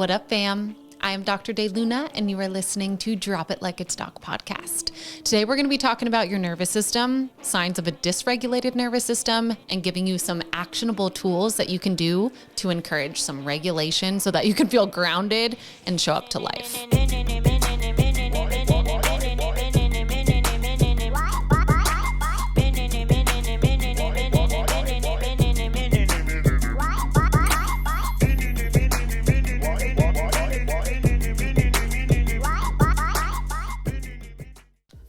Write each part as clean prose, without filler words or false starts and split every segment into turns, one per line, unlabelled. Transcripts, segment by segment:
What up, fam? I am Dr. De Luna, and you are listening to Drop It Like It's Doc podcast. Today, we're going to be talking about your nervous system, signs of a dysregulated nervous system, and giving you some actionable tools that you can do to encourage some regulation so that you can feel grounded and show up to life.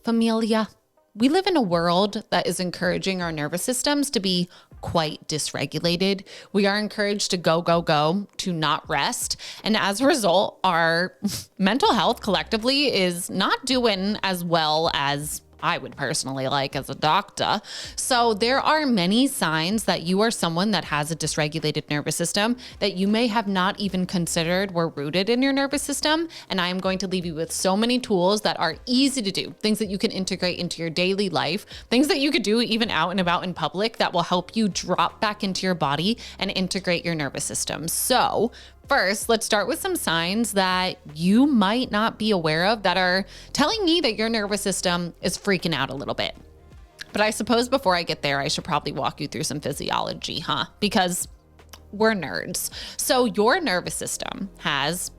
Familia, we live in a world that is encouraging our nervous systems to be quite dysregulated. We are encouraged to go, to not rest. And as a result, our mental health collectively is not doing as well as I would personally like as a doctor. So there are many signs that you are someone that has a dysregulated nervous system that you may have not even considered were rooted in your nervous system. And I am going to leave you with so many tools that are easy to do, things that you can integrate into your daily life, things that you could do even out and about in public that will help you drop back into your body and integrate your nervous system. So first, let's start with some signs that you might not be aware of that are telling me that your nervous system is freaking out a little bit. But I suppose before I get there, I should probably walk you through some physiology, because we're nerds. So your nervous system has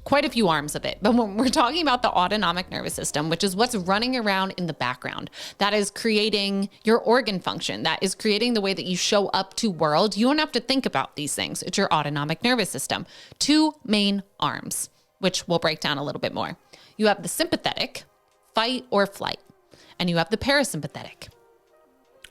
quite a few arms of it. But when we're talking about the autonomic nervous system, which is what's running around in the background, that is creating your organ function, that is creating the way that you show up to world, you don't have to think about these things. It's your autonomic nervous system. Two main arms, which we'll break down a little bit more. You have the sympathetic, fight or flight, and you have the parasympathetic.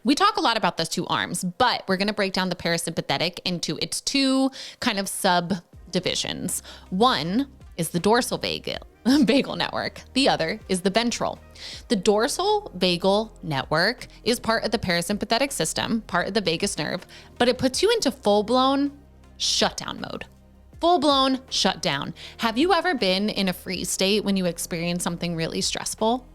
We talk a lot about those two arms, but we're going to break down the parasympathetic into its two kind of subdivisions. One is the dorsal vagal network. The other is the ventral. The dorsal vagal network is part of the parasympathetic system, part of the vagus nerve, but it puts you into full-blown shutdown mode. Full-blown shutdown. Have you ever been in a freeze state when you experience something really stressful?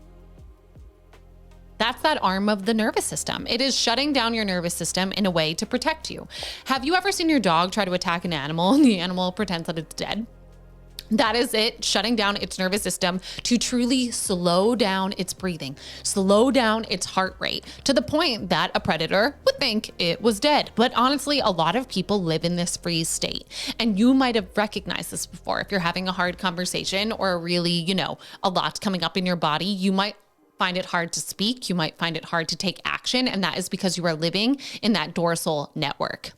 That's that arm of the nervous system. It is shutting down your nervous system in a way to protect you. Have you ever seen your dog try to attack an animal and the animal pretends that it's dead? That is it shutting down its nervous system to truly slow down its breathing, slow down its heart rate to the point that a predator would think it was dead. But honestly, a lot of people live in this freeze state, and you might have recognized this before. If you're having a hard conversation or really, a lot's coming up in your body, you might find it hard to speak. You might find it hard to take action. And that is because you are living in that dorsal network.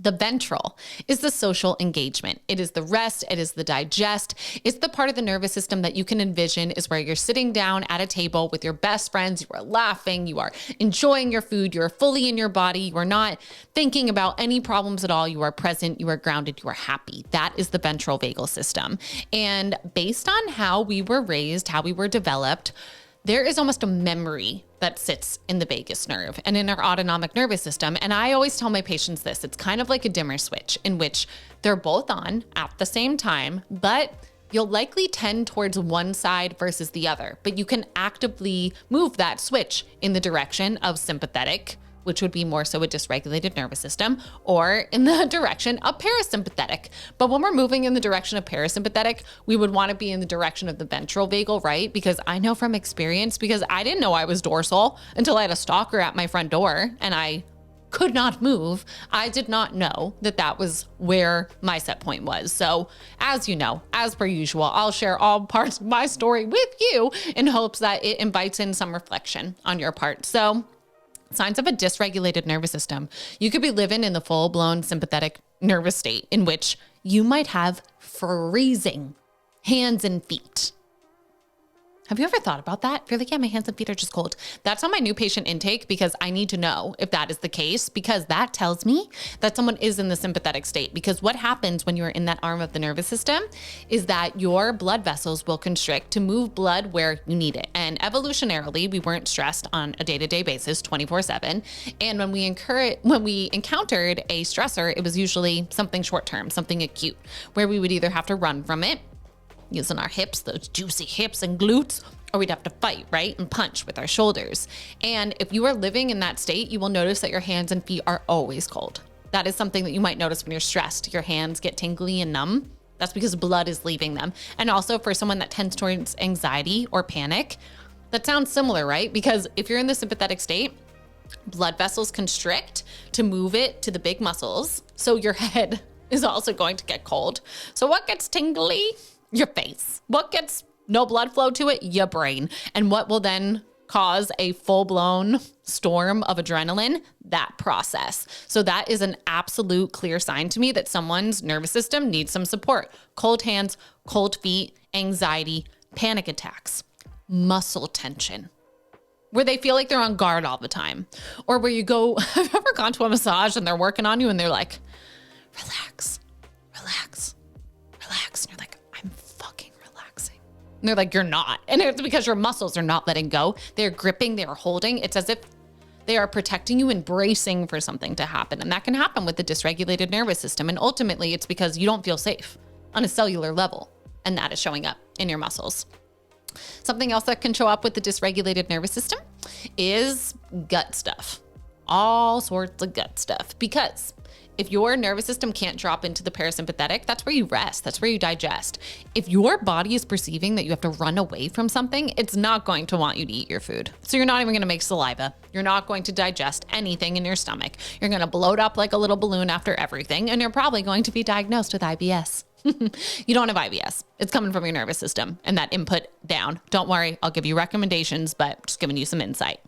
The ventral is the social engagement. It is the rest. It is the digest. It's the part of the nervous system that you can envision is where you're sitting down at a table with your best friends. You are laughing. You are enjoying your food. You are fully in your body. You are not thinking about any problems at all. You are present. You are grounded. You are happy. That is the ventral vagal system. And based on how we were raised, how we were developed, there is almost a memory that sits in the vagus nerve and in our autonomic nervous system. And I always tell my patients this, it's kind of like a dimmer switch in which they're both on at the same time, but you'll likely tend towards one side versus the other. But you can actively move that switch in the direction of sympathetic, which would be more so a dysregulated nervous system, or in the direction of parasympathetic. But when we're moving in the direction of parasympathetic, we would want to be in the direction of the ventral vagal, right? Because I know from experience, because I didn't know I was dorsal until I had a stalker at my front door and I could not move. I did not know that that was where my set point was. So as you know, as per usual, I'll share all parts of my story with you in hopes that it invites in some reflection on your part. So signs of a dysregulated nervous system. You could be living in the full-blown sympathetic nervous state in which you might have freezing hands and feet. Have you ever thought about that? You're like, yeah, my hands and feet are just cold. That's on my new patient intake because I need to know if that is the case, because that tells me that someone is in the sympathetic state. Because what happens when you're in that arm of the nervous system is that your blood vessels will constrict to move blood where you need it. And evolutionarily, we weren't stressed on a day-to-day basis 24/7. And when we encountered a stressor, it was usually something short-term, something acute, where we would either have to run from it, using our hips, those juicy hips and glutes, or we'd have to fight, right? And punch with our shoulders. And if you are living in that state, you will notice that your hands and feet are always cold. That is something that you might notice when you're stressed. Your hands get tingly and numb. That's because blood is leaving them. And also for someone that tends towards anxiety or panic, that sounds similar, right? Because if you're in the sympathetic state, blood vessels constrict to move it to the big muscles. So your head is also going to get cold. So what gets tingly? Your face. What gets no blood flow to it? Your brain. And what will then cause a full-blown storm of adrenaline? That process. So that is an absolute clear sign to me that someone's nervous system needs some support. Cold hands, cold feet, anxiety, panic attacks, muscle tension, where they feel like they're on guard all the time. Or where you go, have you ever gone to a massage and they're working on you and they're like, relax, relax, relax. And you're like, I'm fucking relaxing. And they're like, you're not. And it's because your muscles are not letting go. They're gripping, they are holding. It's as if they are protecting you and bracing for something to happen. And that can happen with the dysregulated nervous system. And ultimately it's because you don't feel safe on a cellular level. And that is showing up in your muscles. Something else that can show up with the dysregulated nervous system is gut stuff. All sorts of gut stuff. Because if your nervous system can't drop into the parasympathetic, that's where you rest. That's where you digest. If your body is perceiving that you have to run away from something, it's not going to want you to eat your food. So you're not even going to make saliva. You're not going to digest anything in your stomach. You're going to bloat up like a little balloon after everything. And you're probably going to be diagnosed with IBS. You don't have IBS. It's coming from your nervous system and that input down. Don't worry, I'll give you recommendations, but just giving you some insight.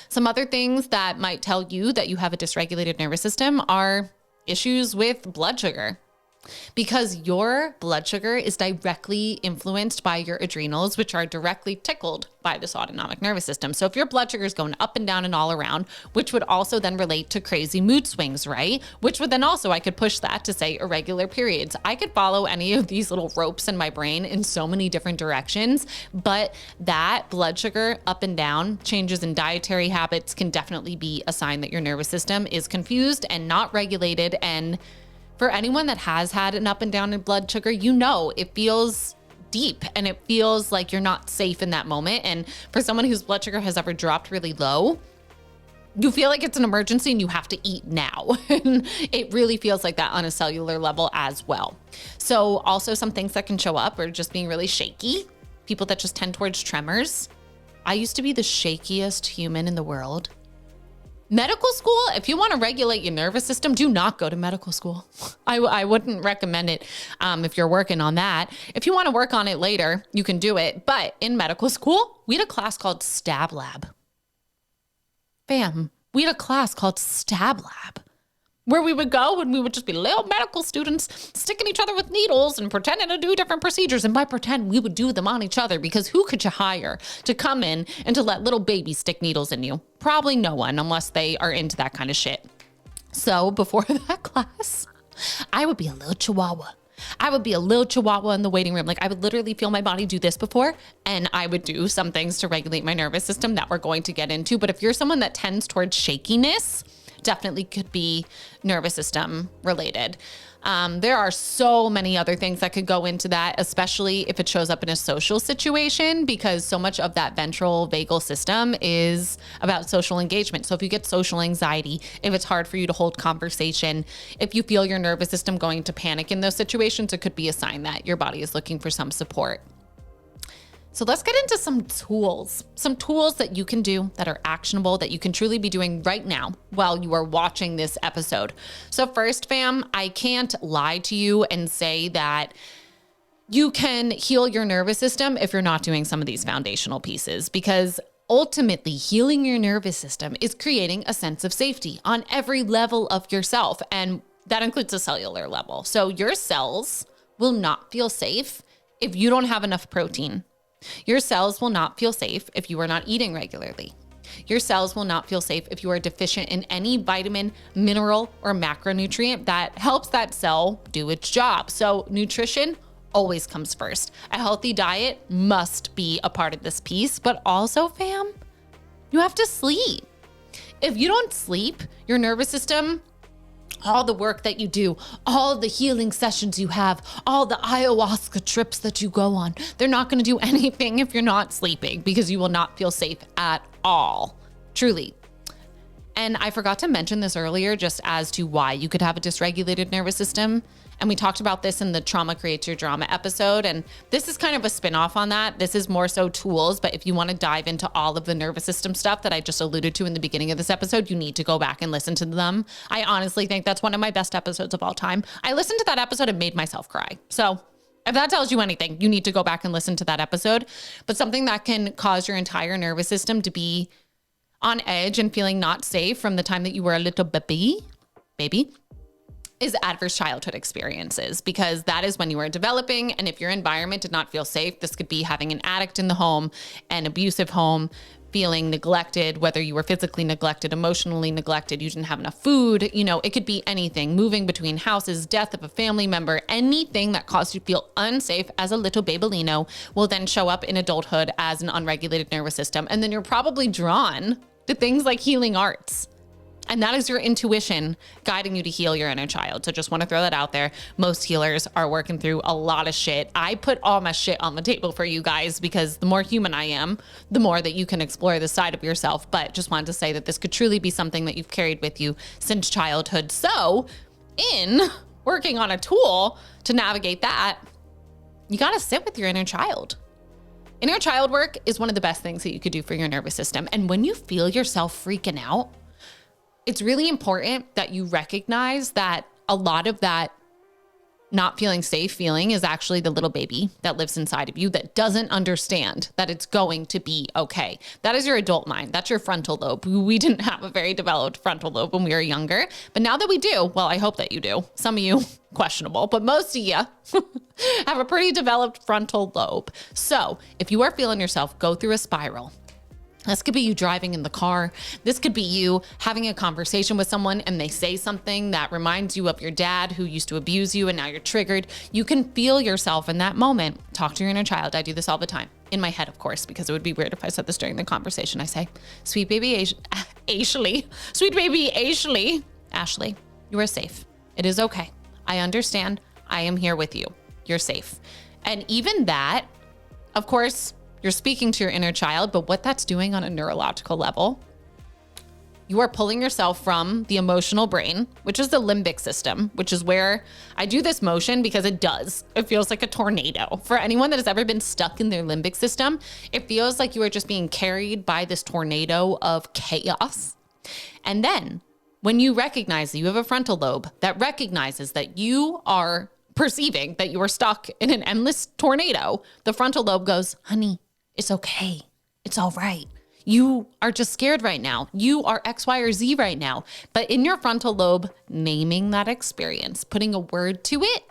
Some other things that might tell you that you have a dysregulated nervous system are issues with blood sugar. Because your blood sugar is directly influenced by your adrenals, which are directly tickled by this autonomic nervous system. So if your blood sugar is going up and down and all around, which would also then relate to crazy mood swings, right? Which would then also, I could push that to say irregular periods. I could follow any of these little ropes in my brain in so many different directions, but that blood sugar up and down, changes in dietary habits can definitely be a sign that your nervous system is confused and not regulated. And for anyone that has had an up and down in blood sugar, you know, it feels deep and it feels like you're not safe in that moment. And for someone whose blood sugar has ever dropped really low, you feel like it's an emergency and you have to eat now. And it really feels like that on a cellular level as well. So also some things that can show up are just being really shaky. People that just tend towards tremors. I used to be the shakiest human in the world. Medical school, if you want to regulate your nervous system, do not go to medical school. I wouldn't recommend it if you're working on that. If you want to work on it later, you can do it. But in medical school, we had a class called Stab Lab. Bam. We had a class called Stab Lab, where we would go and we would just be little medical students sticking each other with needles and pretending to do different procedures. And by pretend, we would do them on each other, because who could you hire to come in and to let little babies stick needles in you? Probably no one, unless they are into that kind of shit. So before that class, I would be a little chihuahua. I would be a little chihuahua in the waiting room. Like I would literally feel my body do this before, and I would do some things to regulate my nervous system that we're going to get into. But if you're someone that tends towards shakiness, definitely could be nervous system related. There are so many other things that could go into that, especially if it shows up in a social situation, because so much of that ventral vagal system is about social engagement. So if you get social anxiety, if it's hard for you to hold conversation, if you feel your nervous system going to panic in those situations, it could be a sign that your body is looking for some support. So let's get into some tools that you can do that are actionable, that you can truly be doing right now while you are watching this episode. So first, fam, I can't lie to you and say that you can heal your nervous system if you're not doing some of these foundational pieces, because ultimately healing your nervous system is creating a sense of safety on every level of yourself. And that includes a cellular level. So your cells will not feel safe if you don't have enough protein. Your cells will not feel safe if you are not eating regularly. Your cells will not feel safe if you are deficient in any vitamin, mineral, or macronutrient that helps that cell do its job. So nutrition always comes first. A healthy diet must be a part of this piece, but also, fam, you have to sleep. If you don't sleep, your nervous system, all the work that you do, all the healing sessions you have, all the ayahuasca trips that you go on, they're not going to do anything if you're not sleeping, because you will not feel safe at all. Truly. And I forgot to mention this earlier, just as to why you could have a dysregulated nervous system. And we talked about this in the Trauma Creates Your Drama episode. And this is kind of a spinoff on that. This is more so tools. But if you want to dive into all of the nervous system stuff that I just alluded to in the beginning of this episode, you need to go back and listen to them. I honestly think that's one of my best episodes of all time. I listened to that episode and made myself cry. So if that tells you anything, you need to go back and listen to that episode. But something that can cause your entire nervous system to be on edge and feeling not safe from the time that you were a little baby, is adverse childhood experiences, because that is when you are developing. And if your environment did not feel safe, this could be having an addict in the home, an abusive home, feeling neglected, whether you were physically neglected, emotionally neglected, you didn't have enough food, you know, it could be anything, moving between houses, death of a family member, anything that caused you to feel unsafe as a little babylino will then show up in adulthood as an unregulated nervous system. And then you're probably drawn to things like healing arts. And that is your intuition guiding you to heal your inner child. So just want to throw that out there. Most healers are working through a lot of shit. I put all my shit on the table for you guys because the more human I am, the more that you can explore this side of yourself. But just wanted to say that this could truly be something that you've carried with you since childhood. So in working on a tool to navigate that, you got to sit with your inner child. Inner child work is one of the best things that you could do for your nervous system. And when you feel yourself freaking out, it's really important that you recognize that a lot of that not feeling safe feeling is actually the little baby that lives inside of you that doesn't understand that it's going to be okay. That is your adult mind. That's your frontal lobe. We didn't have a very developed frontal lobe when we were younger, but now that we do, well, I hope that you do. Some of you, questionable, but most of you have a pretty developed frontal lobe. So if you are feeling yourself go through a spiral, this could be you driving in the car. This could be you having a conversation with someone and they say something that reminds you of your dad who used to abuse you and now you're triggered. You can feel yourself in that moment. Talk to your inner child. I do this all the time. In my head, of course, because it would be weird if I said this during the conversation. I say, sweet baby Ashley, sweet baby Ashley, you are safe. It is okay. I understand. I am here with you. You're safe. And even that, of course, you're speaking to your inner child, but what that's doing on a neurological level, you are pulling yourself from the emotional brain, which is the limbic system, which is where I do this motion because it does. It feels like a tornado. For anyone that has ever been stuck in their limbic system, it feels like you are just being carried by this tornado of chaos. And then when you recognize that you have a frontal lobe that recognizes that you are perceiving that you are stuck in an endless tornado, the frontal lobe goes, honey, it's okay. It's all right. You are just scared right now. You are X, Y, or Z right now. But in your frontal lobe, naming that experience, putting a word to it,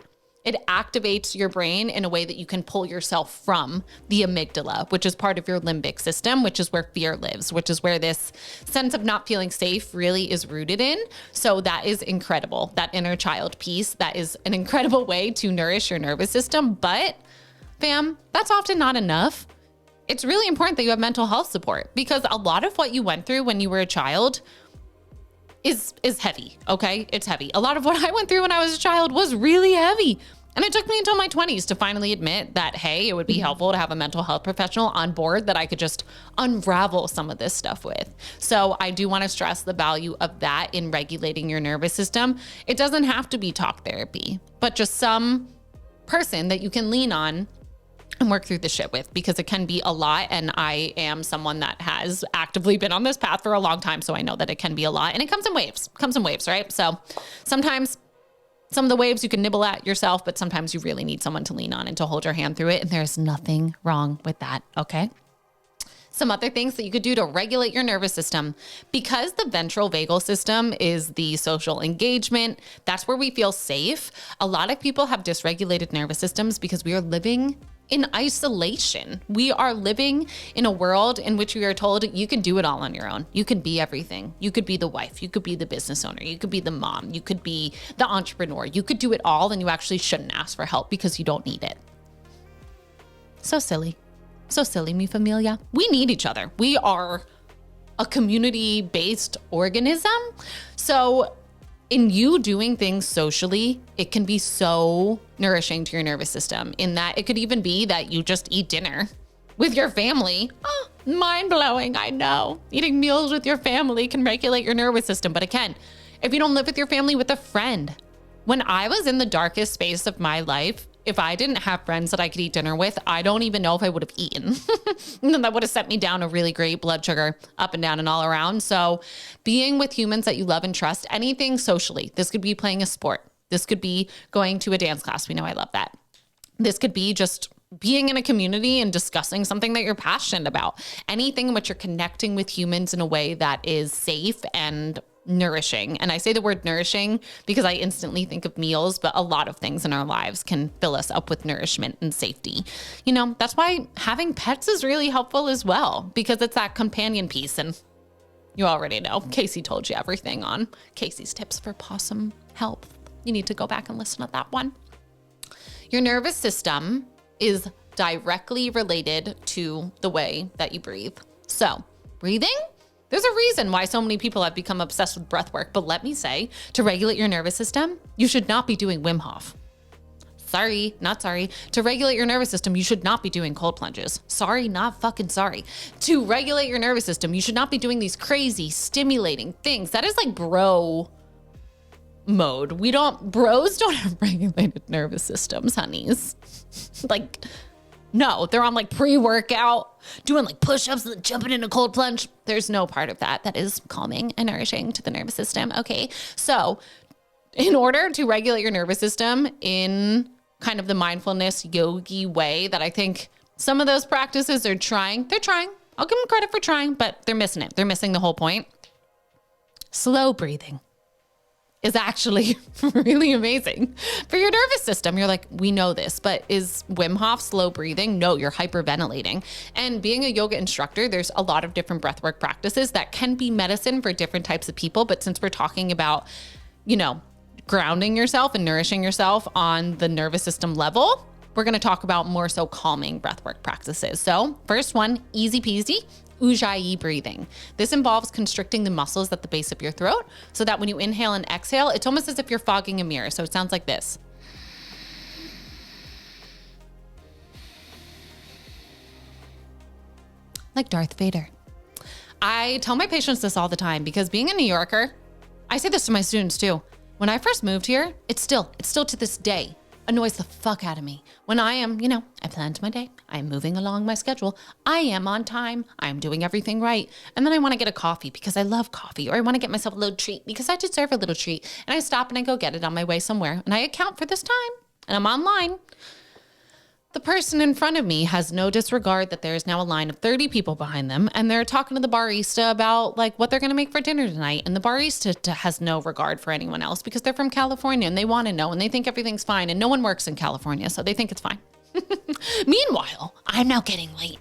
it activates your brain in a way that you can pull yourself from the amygdala, which is part of your limbic system, which is where fear lives, which is where this sense of not feeling safe really is rooted in. So that is incredible. That inner child piece, that is an incredible way to nourish your nervous system. But fam, that's often not enough. It's really important that you have mental health support because a lot of what you went through when you were a child is heavy, okay? It's heavy. A lot of what I went through when I was a child was really heavy. And it took me until my 20s to finally admit that, hey, it would be helpful to have a mental health professional on board that I could just unravel some of this stuff with. So I do want to stress the value of that in regulating your nervous system. It doesn't have to be talk therapy, but just some person that you can lean on and work through the shit with, because it can be a lot. And I am someone that has actively been on this path for a long time. So I know that it can be a lot and it comes in waves, right? So sometimes some of the waves you can nibble at yourself, but sometimes you really need someone to lean on and to hold your hand through it. And there's nothing wrong with that. Okay. Some other things that you could do to regulate your nervous system, because the ventral vagal system is the social engagement. That's where we feel safe. A lot of people have dysregulated nervous systems because we are living in isolation. We are living in a world in which we are told you can do it all on your own. You can be everything. You could be the wife. You could be the business owner. You could be the mom. You could be the entrepreneur. You could do it all, and you actually shouldn't ask for help because you don't need it. So silly. So silly, mi familia. We need each other. We are a community-based organism. So in you doing things socially, it can be so nourishing to your nervous system, in that it could even be that you just eat dinner with your family. Oh, mind blowing. I know. Eating meals with your family can regulate your nervous system, but it can. If you don't live with your family, with a friend. When I was in the darkest space of my life, if I didn't have friends that I could eat dinner with, I don't even know if I would have eaten. And then that would have sent me down a really great blood sugar up and down and all around. So being with humans that you love and trust, anything socially, this could be playing a sport. This could be going to a dance class. We know I love that. This could be just being in a community and discussing something that you're passionate about. Anything in which you're connecting with humans in a way that is safe and nourishing. And I say the word nourishing because I instantly think of meals, but a lot of things in our lives can fill us up with nourishment and safety. You know, that's why having pets is really helpful as well, because it's that companion piece. And you already know, Casey told you everything on Casey's tips for possum health. You need to go back and listen to that one. Your nervous system is directly related to the way that you breathe. So breathing, there's a reason why so many people have become obsessed with breath work. But let me say, to regulate your nervous system, you should not be doing Wim Hof. Sorry, not sorry. To regulate your nervous system, you should not be doing cold plunges. Sorry, not fucking sorry. To regulate your nervous system, you should not be doing these crazy stimulating things. That is like bro mode. Bros don't have regulated nervous systems, honeys. Like, no, they're on like pre-workout, doing like push-ups and jumping in a cold plunge. There's no part of that that is calming and nourishing to the nervous system. Okay. So in order to regulate your nervous system in kind of the mindfulness yogi way that I think some of those practices are trying, I'll give them credit for trying, but they're missing it. They're missing the whole point. Slow breathing is actually really amazing for your nervous system. You're like, we know this, but is Wim Hof slow breathing? No, you're hyperventilating. And being a yoga instructor, there's a lot of different breathwork practices that can be medicine for different types of people. But since we're talking about, you know, grounding yourself and nourishing yourself on the nervous system level, we're going to talk about more so calming breathwork practices. So first one, easy peasy. Ujjayi breathing. This involves constricting the muscles at the base of your throat so that when you inhale and exhale, it's almost as if you're fogging a mirror. So it sounds like this. Like Darth Vader. I tell my patients this all the time because being a New Yorker, I say this to my students too. When I first moved here, it's still to this day annoys the fuck out of me. When I am, I planned my day. I'm moving along my schedule. I am on time. I'm doing everything right. And then I want to get a coffee because I love coffee, or I want to get myself a little treat because I deserve a little treat. And I stop and I go get it on my way somewhere. And I account for this time and I'm online. The person in front of me has no disregard that there is now a line of 30 people behind them, and they're talking to the barista about like what they're going to make for dinner tonight. And the barista has no regard for anyone else because they're from California and they want to know and they think everything's fine, and no one works in California, so they think it's fine. Meanwhile, I'm now getting late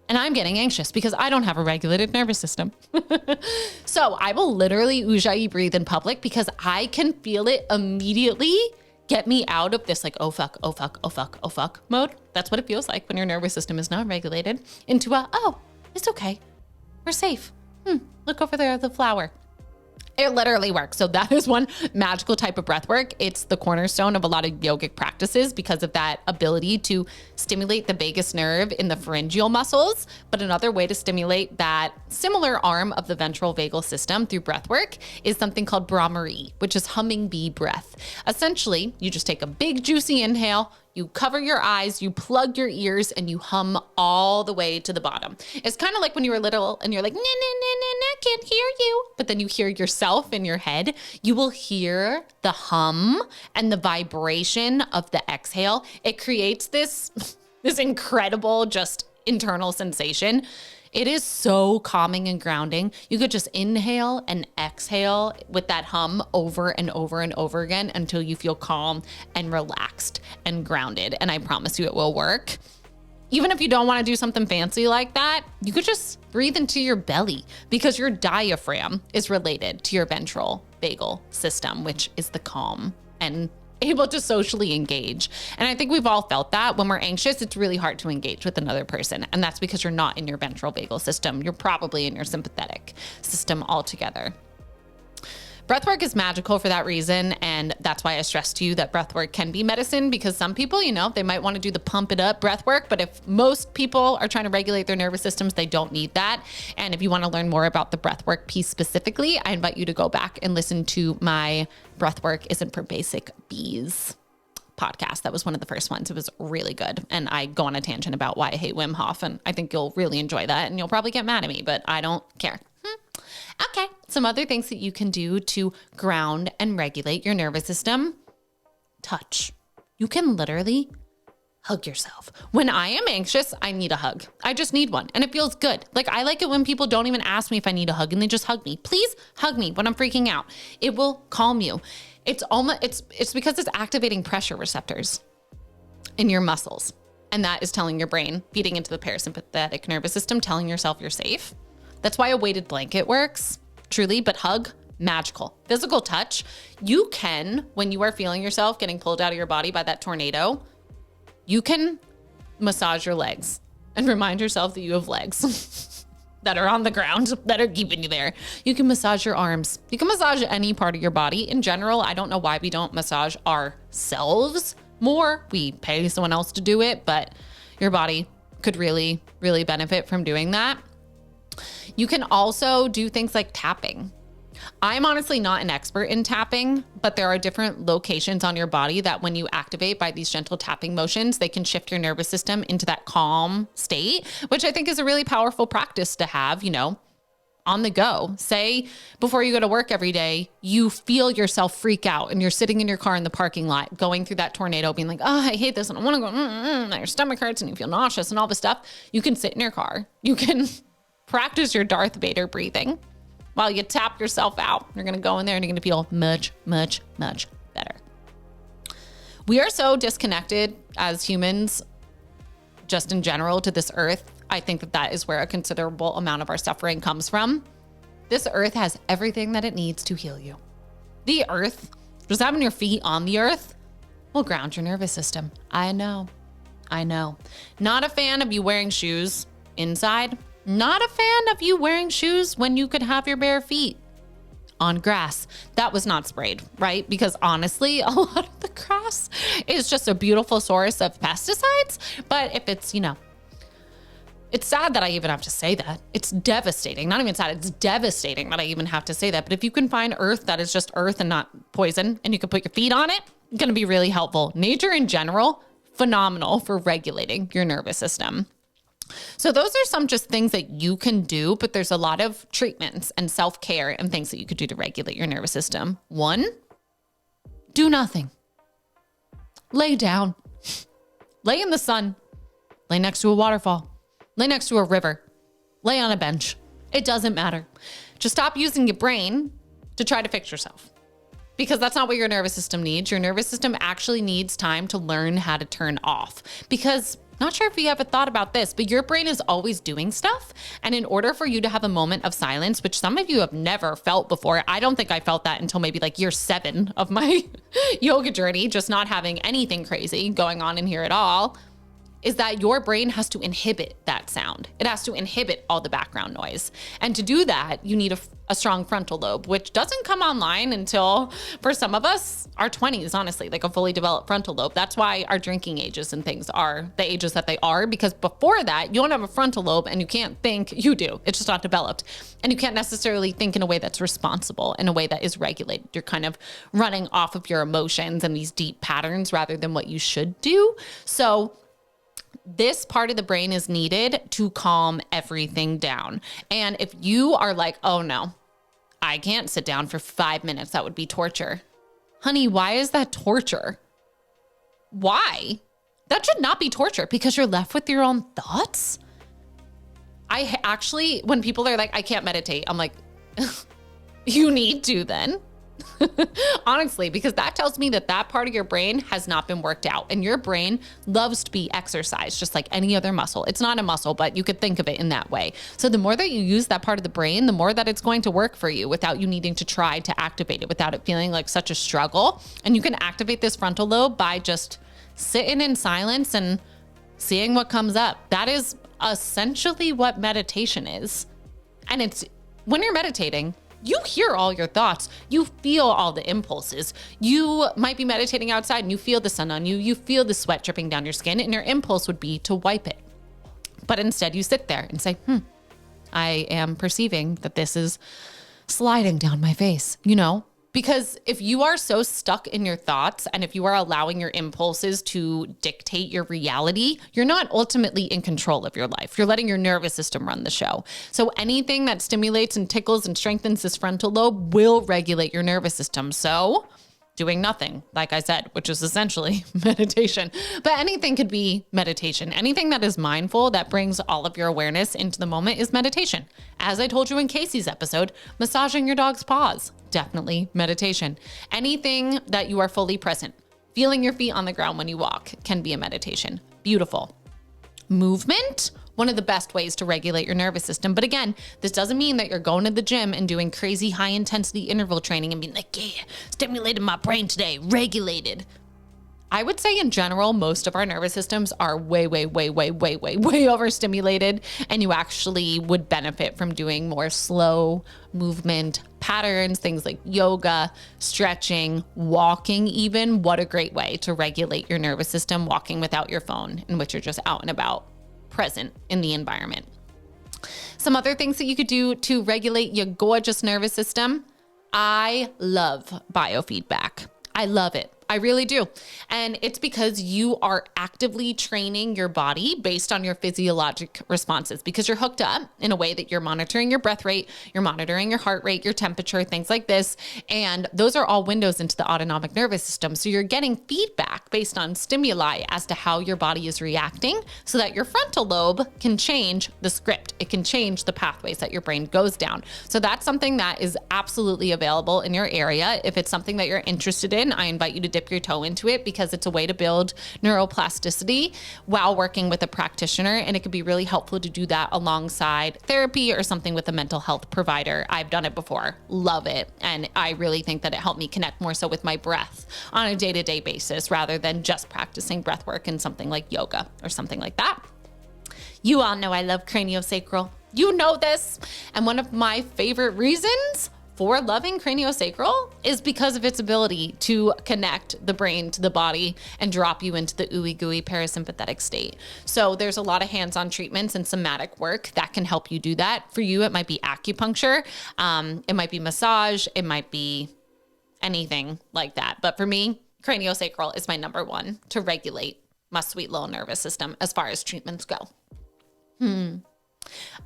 and I'm getting anxious because I don't have a regulated nervous system. So I will literally ujjayi breathe in public because I can feel it immediately get me out of this like, oh fuck, oh fuck, oh fuck, oh fuck mode. That's what it feels like when your nervous system is not regulated, into a, oh, it's okay. We're safe. Look over there, the flower. It literally works. So that is one magical type of breath work. It's the cornerstone of a lot of yogic practices because of that ability to stimulate the vagus nerve in the pharyngeal muscles. But another way to stimulate that similar arm of the ventral vagal system through breath work is something called Brahmari, which is humming bee breath. Essentially, you just take a big juicy inhale, you cover your eyes, you plug your ears, and you hum all the way to the bottom. It's kind of like when you were little and you're like, nah, nah, nah, nah, nah, can't hear you. But then you hear yourself in your head. You will hear the hum and the vibration of the exhale. It creates this incredible just internal sensation. It is so calming and grounding. You could just inhale and exhale with that hum over and over and over again until you feel calm and relaxed and grounded. And I promise you it will work. Even if you don't want to do something fancy like that, you could just breathe into your belly because your diaphragm is related to your ventral vagal system, which is the calm and able to socially engage. And I think we've all felt that when we're anxious, it's really hard to engage with another person. And that's because you're not in your ventral vagal system. You're probably in your sympathetic system altogether. Breathwork is magical for that reason. And that's why I stress to you that breathwork can be medicine, because some people, they might want to do the pump it up breathwork. But if most people are trying to regulate their nervous systems, they don't need that. And if you want to learn more about the breathwork piece specifically, I invite you to go back and listen to my Breathwork Isn't for Basic Bees podcast. That was one of the first ones. It was really good. And I go on a tangent about why I hate Wim Hof. And I think you'll really enjoy that. And you'll probably get mad at me, but I don't care. Okay. Some other things that you can do to ground and regulate your nervous system. Touch. You can literally hug yourself. When I am anxious, I need a hug. I just need one. And it feels good. Like, I like it when people don't even ask me if I need a hug and they just hug me. Please hug me when I'm freaking out. It will calm you. It's because it's activating pressure receptors in your muscles. And that is telling your brain, feeding into the parasympathetic nervous system, telling yourself you're safe. That's why a weighted blanket works, truly, but hug, magical. Physical touch, you can, when you are feeling yourself getting pulled out of your body by that tornado, you can massage your legs and remind yourself that you have legs that are on the ground that are keeping you there. You can massage your arms. You can massage any part of your body. In general, I don't know why we don't massage ourselves more. We pay someone else to do it, but your body could really, really benefit from doing that. You can also do things like tapping. I'm honestly not an expert in tapping, but there are different locations on your body that when you activate by these gentle tapping motions, they can shift your nervous system into that calm state, which I think is a really powerful practice to have, on the go. Say before you go to work every day, you feel yourself freak out and you're sitting in your car in the parking lot, going through that tornado, being like, oh, I hate this. And I want to go, and your stomach hurts and you feel nauseous and all this stuff. You can sit in your car. You can practice your Darth Vader breathing while you tap yourself out. You're going to go in there and you're going to feel much, much, much better. We are so disconnected as humans, just in general, to this earth. I think that is where a considerable amount of our suffering comes from. This earth has everything that it needs to heal you. The earth, just having your feet on the earth, will ground your nervous system. I know. Not a fan of you wearing shoes inside. Not a fan of you wearing shoes when you could have your bare feet on grass. That was not sprayed, right? Because honestly, a lot of the grass is just a beautiful source of pesticides. But if it's, it's sad that I even have to say that. It's devastating. Not even sad. It's devastating that I even have to say that. But if you can find earth that is just earth and not poison, and you can put your feet on it, it's going to be really helpful. Nature in general, phenomenal for regulating your nervous system. So those are some just things that you can do, but there's a lot of treatments and self-care and things that you could do to regulate your nervous system. 1, do nothing. Lay down. Lay in the sun. Lay next to a waterfall. Lay next to a river. Lay on a bench. It doesn't matter. Just stop using your brain to try to fix yourself, because that's not what your nervous system needs. Your nervous system actually needs time to learn how to turn off, because not sure if you ever thought about this, but your brain is always doing stuff. And in order for you to have a moment of silence, which some of you have never felt before, I don't think I felt that until maybe like year 7 of my yoga journey, just not having anything crazy going on in here at all, is that your brain has to inhibit that sound. It has to inhibit all the background noise. And to do that, you need a strong frontal lobe, which doesn't come online until, for some of us, our 20s, honestly, like a fully developed frontal lobe. That's why our drinking ages and things are the ages that they are, because before that, you don't have a frontal lobe and you can't think. You do. It's just not developed. And you can't necessarily think in a way that's responsible, in a way that is regulated. You're kind of running off of your emotions and these deep patterns rather than what you should do. So this part of the brain is needed to calm everything down. And if you are like, oh no, I can't sit down for 5 minutes, that would be torture. Honey, why is that torture? Why? That should not be torture, because you're left with your own thoughts. I actually, when people are like, I can't meditate, I'm like, you need to then. Honestly, because that tells me that that part of your brain has not been worked out, and your brain loves to be exercised just like any other muscle. It's not a muscle, but you could think of it in that way. So the more that you use that part of the brain, the more that it's going to work for you without you needing to try to activate it, without it feeling like such a struggle. And you can activate this frontal lobe by just sitting in silence and seeing what comes up. That is essentially what meditation is. And it's when you're meditating, You hear all your thoughts. You feel all the impulses. You might be meditating outside and you feel the sun on you. You feel the sweat dripping down your skin, and your impulse would be to wipe it. But instead you sit there and say, I am perceiving that this is sliding down my face, Because if you are so stuck in your thoughts, and if you are allowing your impulses to dictate your reality, you're not ultimately in control of your life. You're letting your nervous system run the show. So anything that stimulates and tickles and strengthens this frontal lobe will regulate your nervous system. So doing nothing, like I said, which is essentially meditation. But anything could be meditation. Anything that is mindful, that brings all of your awareness into the moment, is meditation. As I told you in Casey's episode, massaging your dog's paws, definitely meditation. Anything that you are fully present, feeling your feet on the ground when you walk, can be a meditation. Beautiful. Movement, one of the best ways to regulate your nervous system. But again, this doesn't mean that you're going to the gym and doing crazy high intensity interval training and being like, yeah, stimulated my brain today, regulated. I would say in general, most of our nervous systems are way overstimulated, and you actually would benefit from doing more slow movement patterns, things like yoga, stretching, walking even. What a great way to regulate your nervous system, walking without your phone, in which you're just out and about, present in the environment. Some other things that you could do to regulate your gorgeous nervous system. I love biofeedback. I love it. I really do. And it's because you are actively training your body based on your physiologic responses, because you're hooked up in a way that you're monitoring your breath rate, you're monitoring your heart rate, your temperature, things like this. And those are all windows into the autonomic nervous system. So you're getting feedback based on stimuli as to how your body is reacting, so that your frontal lobe can change the script. It can change the pathways that your brain goes down. So that's something that is absolutely available in your area. If it's something that you're interested in, I invite you to dip your toe into it, because it's a way to build neuroplasticity while working with a practitioner. And it could be really helpful to do that alongside therapy or something with a mental health provider. I've done it before, love it. And I really think that it helped me connect more so with my breath on a day-to-day basis, rather than just practicing breath work in something like yoga or something like that. You all know I love craniosacral. You know this. And one of my favorite reasons for loving craniosacral is because of its ability to connect the brain to the body and drop you into the ooey gooey parasympathetic state. So there's a lot of hands-on treatments and somatic work that can help you do that. For you, it might be acupuncture, it might be massage, it might be anything like that. But for me, craniosacral is my number one to regulate my sweet little nervous system as far as treatments go.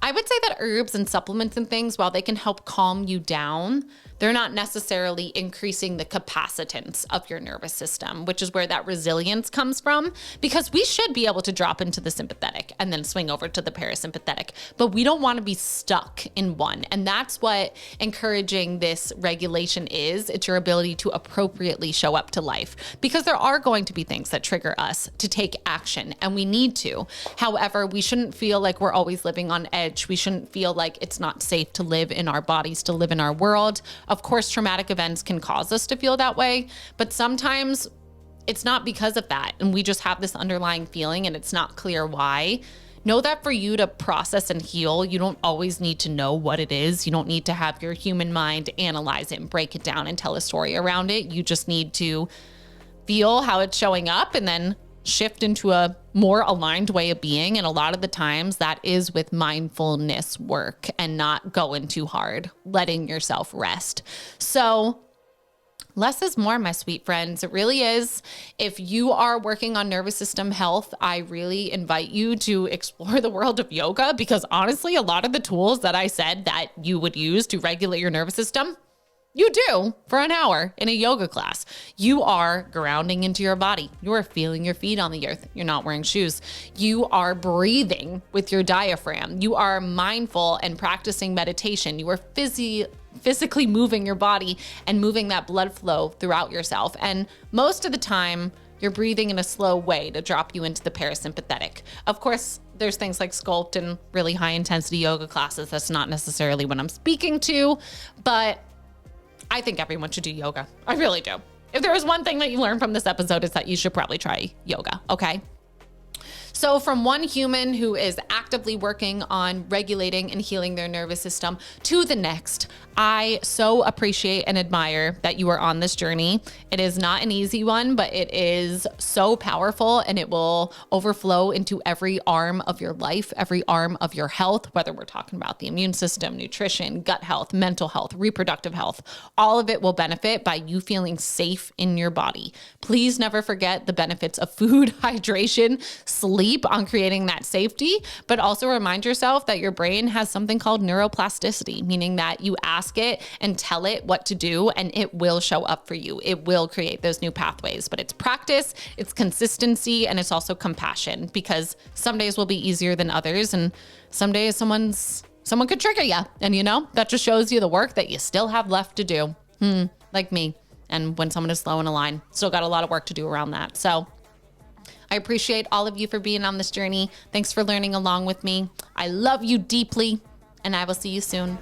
I would say that herbs and supplements and things, while they can help calm you down, they're not necessarily increasing the capacitance of your nervous system, which is where that resilience comes from, because we should be able to drop into the sympathetic and then swing over to the parasympathetic, but we don't want to be stuck in one. And that's what encouraging this regulation is. It's your ability to appropriately show up to life, because there are going to be things that trigger us to take action, and we need to. However, we shouldn't feel like we're always living on edge. We shouldn't feel like it's not safe to live in our bodies, to live in our world. Of course, traumatic events can cause us to feel that way, but sometimes it's not because of that. And we just have this underlying feeling and it's not clear why. Know that for you to process and heal, you don't always need to know what it is. You don't need to have your human mind analyze it and break it down and tell a story around it. You just need to feel how it's showing up and then shift into a more aligned way of being. And a lot of the times that is with mindfulness work and not going too hard, letting yourself rest. So less is more, my sweet friends. It really is. If you are working on nervous system health, I really invite you to explore the world of yoga, because honestly, a lot of the tools that I said that you would use to regulate your nervous system, you do for an hour in a yoga class. You are grounding into your body. You are feeling your feet on the earth. You're not wearing shoes. You are breathing with your diaphragm. You are mindful and practicing meditation. You are physically moving your body and moving that blood flow throughout yourself. And most of the time, you're breathing in a slow way to drop you into the parasympathetic. Of course, there's things like sculpt and really high intensity yoga classes. That's not necessarily what I'm speaking to, but I think everyone should do yoga. I really do. If there was one thing that you learned from this episode, it's that you should probably try yoga, okay? So from one human who is actively working on regulating and healing their nervous system to the next, I so appreciate and admire that you are on this journey. It is not an easy one, but it is so powerful, and it will overflow into every arm of your life, every arm of your health, whether we're talking about the immune system, nutrition, gut health, mental health, reproductive health. All of it will benefit by you feeling safe in your body. Please never forget the benefits of food, hydration, sleep on creating that safety, but also remind yourself that your brain has something called neuroplasticity, meaning that you ask it and tell it what to do, and it will show up for you. It will create those new pathways, but it's practice, it's consistency, and it's also compassion, because some days will be easier than others. And some days someone could trigger you. And that just shows you the work that you still have left to do. Like me. And when someone is slow in a line, still got a lot of work to do around that. So I appreciate all of you for being on this journey. Thanks for learning along with me. I love you deeply, and I will see you soon.